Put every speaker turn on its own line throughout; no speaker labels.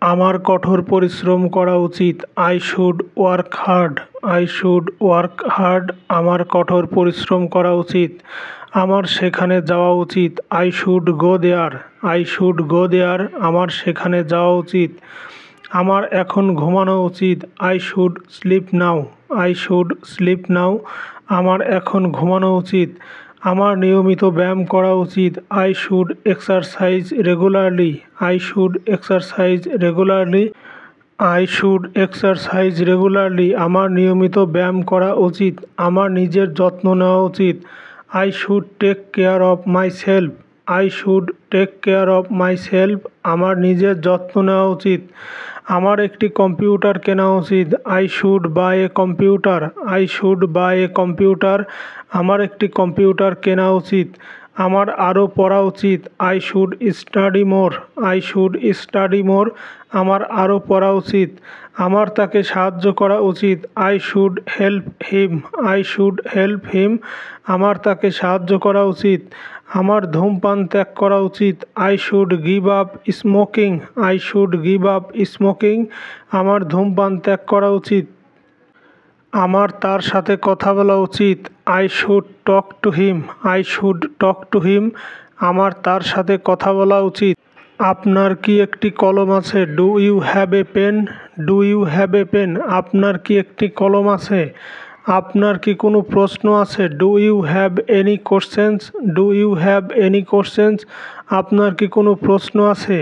আমার কঠোর পরিশ্রম করা উচিত। I should work hard. I should work hard. আমার কঠোর পরিশ্রম করা উচিত। আমার সেখানে যাওয়া উচিত। I should go there. I should go there. আমার সেখানে যাওয়া উচিত। আমার এখন ঘুমানো উচিত। I should sleep now. I should sleep now. আমার এখন ঘুমানো উচিত। আমার নিয়মিত ব্যায়াম করা উচিত। I should exercise regularly. I should exercise regularly. I should exercise regularly. আমার নিয়মিত ব্যায়াম করা উচিত। আমার নিজের যত্ন নেওয়া উচিত। I should take care of myself. I should take care of myself. আমার নিজের যত্ন নেওয়া উচিত। আমার একটি কম্পিউটার কেনা উচিত। I should buy a computer. I should buy a computer. আমার একটি কম্পিউটার কেনা উচিত। আমার আরও পড়া উচিত। I should study more. I should study মোর। আমার আরও পড়া উচিত। আমার তাকে সাহায্য করা উচিত। I should help him. I should help him. আমার তাকে সাহায্য করা উচিত। আমার ধূমপান ত্যাগ করা উচিত। I should give up smoking. I should give up smoking. আমার ধূমপান ত্যাগ করা উচিত। আমার তার সাথে কথা বলা উচিত। I should talk to him. I should talk to him. আমার তার সাথে কথা বলা উচিত। আপনার কি একটি কলম আছে? Do you have a pen? Do you have a pen? আপনার কি একটি কলম আছে? আপনার কি কোনো প্রশ্ন আছে? Do you have any questions? Do you have any questions? আপনার কি কোনো প্রশ্ন আছে?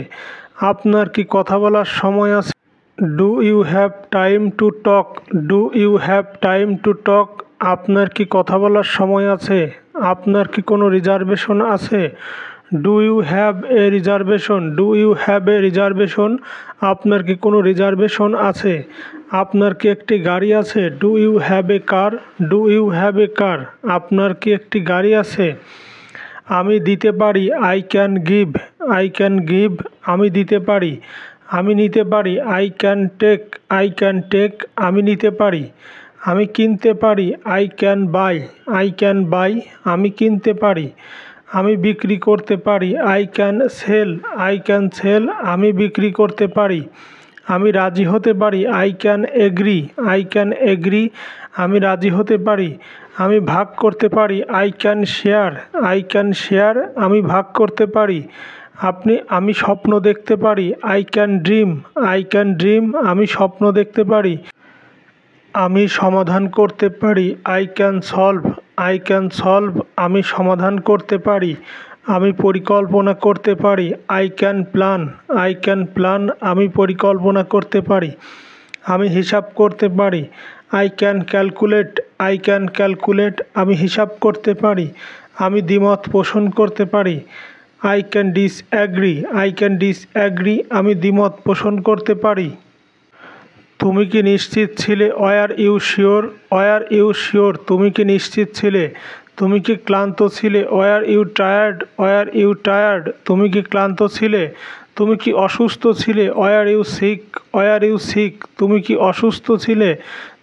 আপনার কি কথা বলার সময় আছে? Do you have time to talk? Do you have time to talk? আপনার কি কথা বলার সময় আছে? আপনার কি কোনো রিজার্ভেশন আছে? Do you have a reservation? Do you have a reservation? আপনার কি কোনো রিজার্ভেশন আছে? আপনার কি একটি গাড়ি আছে? Do you have a car? Do you have a car? আপনার কি একটি গাড়ি আছে? আমি দিতে পারি। I can give. I can give. আমি দিতে পারি। আমি নিতে পারি। I can take. I can take. আমি নিতে পারি। আমি কিনতে পারি। I can buy. I can buy. আমি কিনতে পারি। আমি বিক্রি করতে পারি। I can sell. I can sell. আমি বিক্রি করতে পারি। আমি রাজি হতে পারি। I can agree. I can agree. আমি রাজি হতে পারি। আমি ভাগ করতে পারি। I can share. I can share. আমি ভাগ করতে পারি। আমি স্বপ্ন দেখতে পারি। I can dream. I can dream. আমি স্বপ্ন দেখতে পারি। আমি সমাধান করতে পারি। I can solve. I can solve. আমি সমাধান করতে পারি। আমি পরিকল্পনা করতে পারি। I can plan. I can plan. আমি পরিকল্পনা করতে পারি। আমি হিসাব করতে পারি। I can calculate. I can calculate. আমি হিসাব করতে পারি। আমি দ্বিমত পোষণ করতে পারি। I can disagree. I can disagree. আমি দ্বিমত পোষণ করতে পারি। তুমি কি নিশ্চিত ছিলে? Were you sure? Were you sure? তুমি কি নিশ্চিত ছিলে? তুমি কি ক্লান্ত ছিলে? Were you tired? Were you tired? তুমি কি ক্লান্ত ছিলে? তুমি কি অসুস্থ ছিলে? Were you sick? Were you sick? তুমি কি অসুস্থ ছিলে?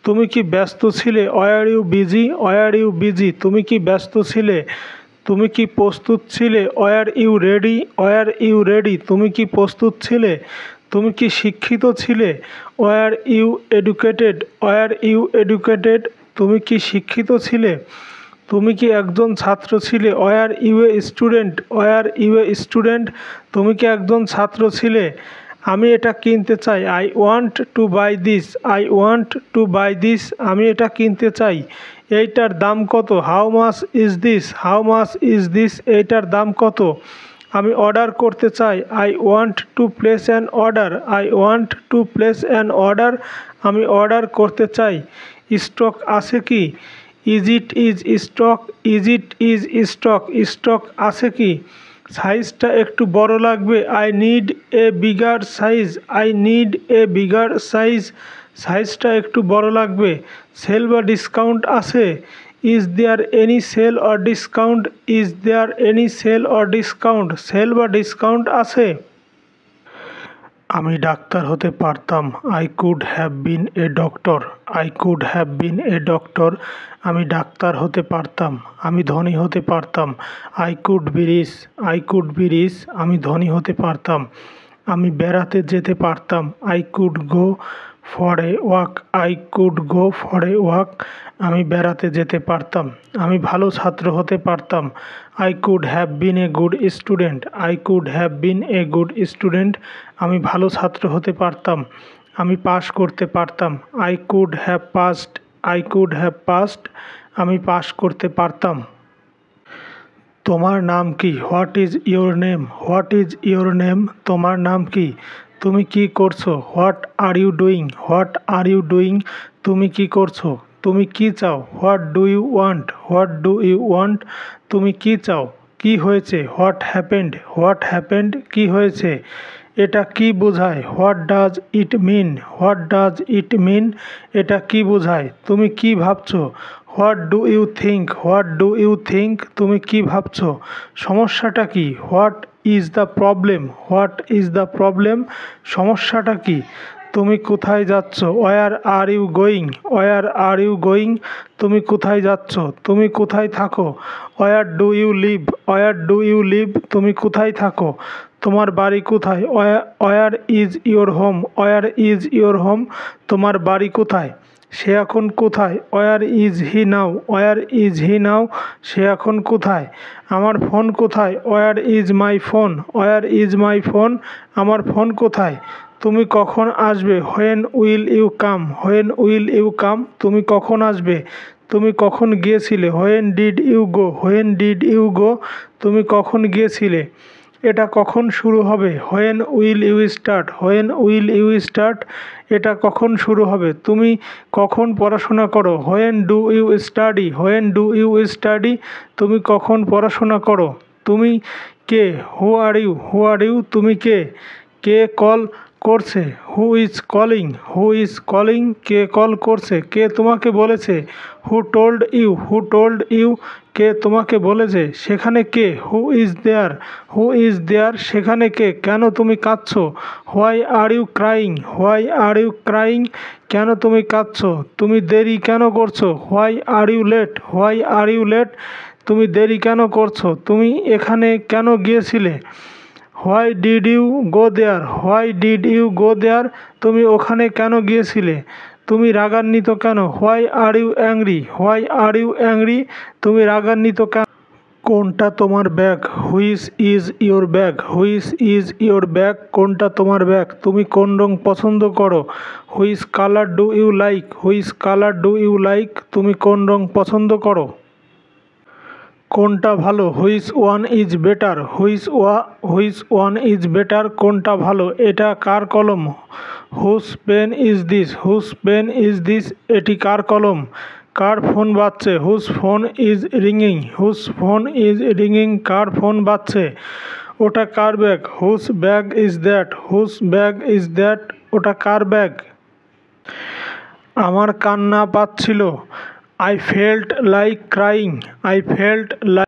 তুমি কি ব্যস্ত ছিলে? Were you busy? Were you busy? তুমি কি ব্যস্ত ছিলে? তুমি কি প্রস্তুত ছিলে? Were you ready? Were you ready? তুমি কি প্রস্তুত ছিলে? তুমি কি শিক্ষিত ছিলে? Were you educated? Were you educated? তুমি কি শিক্ষিত ছিলে? তুমি কি একজন ছাত্র ছিলে? Were you a student? Were you a student? তুমি কি একজন ছাত্র ছিলে? আমি এটা কিনতে চাই। I want to buy this. I want to buy this. আমি এটা কিনতে চাই। এইটার দাম কত? How much is this? How much is this? এইটার দাম কত? আমি অর্ডার করতে চাই। I want to place an order. I want to place an order. আমি অর্ডার করতে চাই। স্টক আছে কি? Is it is stock? Is it is stock? Stock আছে কি? সাইজটা একটু বড় লাগবে। I need a bigger size. I need a bigger size. সাইজটা একটু বড় লাগবে। সেল বা ডিসকাউন্ট আছে? Is there any sale or discount? Is there any sale or discount? Sale বা ডিসকাউন্ট আছে? আমি ডাক্তার হতে পারতাম। I could have been a doctor. I could have been a doctor. আমি ডাক্তার হতে পারতাম। আমি ধনী হতে পারতাম। I could be rich. I could be rich. আমি ধনী হতে পারতাম। আমি বেড়াতে যেতে পারতাম। I could go for a walk. I could go for a walk. আমি বেড়াতে যেতে পারতাম। আমি ভালো ছাত্র হতে পারতাম। I could have been a good student. I could have been a good student. আমি ভালো ছাত্র হতে পারতাম। আমি পাস করতে পারতাম। I could have passed. I could have passed. আমি পাস করতে পারতাম। তোমার নাম কি? What is your name? What is your name? তোমার নাম কি? তুমি কি করছো? What are you doing? What are you doing? তুমি কি করছো? তুমি কি চাও? What do you want? What do you want? তুমি কি চাও? কি হয়েছে? What happened? What happened? কি হয়েছে? এটা কি বোঝায়? What does it mean? What does it mean? এটা কি বোঝায়? তুমি কি ভাবছো? What do you think? What do you think? তুমি কি ভাবছো? সমস্যাটা কি? What is the problem? What is the problem? সমস্যাটা কি? তুমি কোথায় যাচ্ছ? Where are you going? Where are you going? তুমি কোথায় যাচ্ছ? তুমি কোথায় থাকো? Where do you live? Where do you live? তুমি কোথায় থাকো? তোমার বাড়ি কোথায়? Where is your home? Where is your home? তোমার বাড়ি কোথায়? সে এখন কোথায়? Where is he now? Where is he now? সে এখন কোথায়? আমার ফোন কোথায়? Where is my phone? Where is my phone? আমার ফোন কোথায়? তুমি কখন আসবে? When will you come? When will you come? তুমি কখন আসবে? তুমি কখন গিয়েছিলে? When did you go? When did you go? তুমি কখন গিয়েছিলে? এটা কখন শুরু হবে? When will you start? When will you start? এটা কখন শুরু হবে? তুমি কখন পড়াশোনা করো? When do you study? When do you study? তুমি কখন পড়াশোনা করো? তুমি কে? হু are you? Who are you? তুমি কে? কে কল করছে? Who is calling? Who is calling? কে কল করছে? কে তোমাকে বলেছে? Who told you? Who told you? কে তোমাকে বলেছে? সেখানে কে? Who is there? Who is there? সেখানে কে? কেন তুমি কাঁদছো? Why are you crying? Why are you crying? কেন তুমি কাঁদছো? তুমি দেরি কেন করছো? Why are you late? Why are you late? তুমি দেরি কেন করছো? তুমি এখানে কেন গিয়েছিলে? Why did you go there? Why did you go there? তুমি ওখানে কেন গিয়েছিলে? তুমি রাগান্বিত কেন? Why are you angry? Why are you angry? তুমি রাগান্বিত কেন? কোনটা তোমার bag? Which is your bag? Which is your bag? কোনটা তোমার ব্যাগ? তুমি কোন রং পছন্দ করো? Which colour do you like? Which colour do you like? তুমি কোন রং পছন্দ করো? কোনটা ভালো? Which one is better? Which one is better? কোনটা ভালো? এটা কার কলম? Whose pen is this? Whose pen is this? এটি কার কলম? কার ফোন বাজছে? হুজ ফোন ইজ রিংইং? হুজ ফোন ইজ রিংইং? কার ফোন বাজছে? ওটা কার bag? Whose bag is that? Whose bag is that? ওটা কার ব্যাগ? আমার কান্না পাচ্ছিল। I felt like crying. I felt like